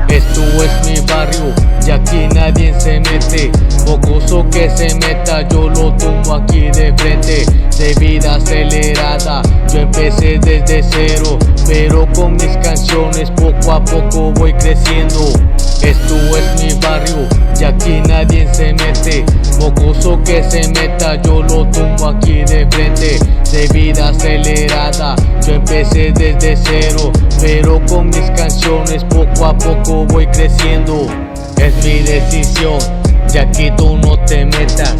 Esto es mi barrio y aquí nadie se mete. Mocoso que se meta, yo lo tumbo aquí de frente. De vida acelerada, yo empecé desde cero, pero con mis canciones poco a poco voy creciendo. Esto es mi barrio y aquí nadie se mete. Mocoso que se meta, yo lo tumbo aquí de frente. De vida acelerada, yo empecé desde cero, pero con mis canciones poco a poco voy creciendo. Es mi decisión y aquí tú no te metas.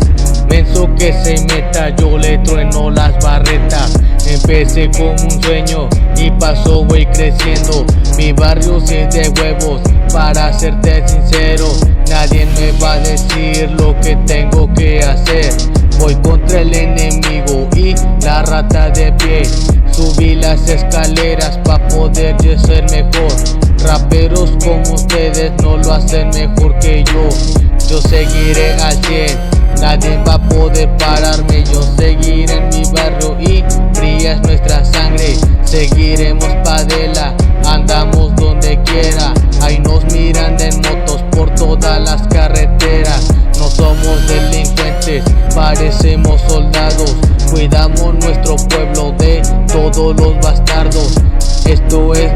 Menso que se meta, yo le trueno las barretas. Empecé con un sueño y paso voy creciendo. Mi barrio sí es de huevos, para serte sincero. Nadie me va a decir lo que tengo que hacer. Voy contra el enemigo y la rata de pie. Subí las escaleras pa' poder yo ser mejor. Raperos como ustedes no lo hacen mejor que yo. Yo seguiré al 100, nadie va a poder pararme. Yo seguiré en mi barrio y fría es nuestra sangre. Seguiremos pa' dela, andamos donde quiera. Ahí nos miran en motos por todas las carreteras. No somos delincuentes, parecemos soldados. Cuidamos nuestro pueblo de todos los bastardos. Esto es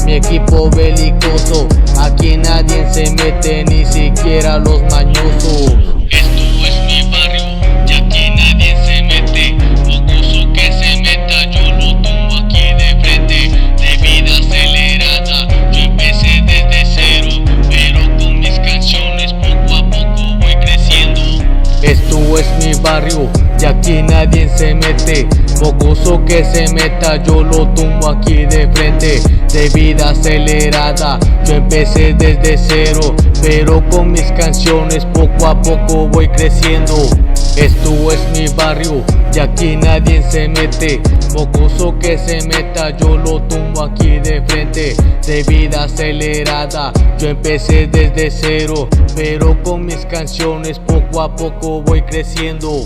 mi equipo belicoso. Aquí nadie se mete, ni siquiera los mañosos. Esto es mi barrio y aquí nadie se mete. Mocoso que se meta, yo lo tumbo aquí de frente. De vida acelerada, yo empecé desde cero, pero con mis canciones poco a poco voy creciendo. Esto es mi barrio y aquí nadie se mete. Mocoso que se meta, yo lo tumbo aquí de frente. De vida acelerada, yo empecé desde cero, pero con mis canciones poco a poco voy creciendo. Esto es mi barrio y aquí nadie se mete. Mocoso que se meta, yo lo tumbo aquí de frente. De vida acelerada, yo empecé desde cero, pero con mis canciones poco a poco voy creciendo.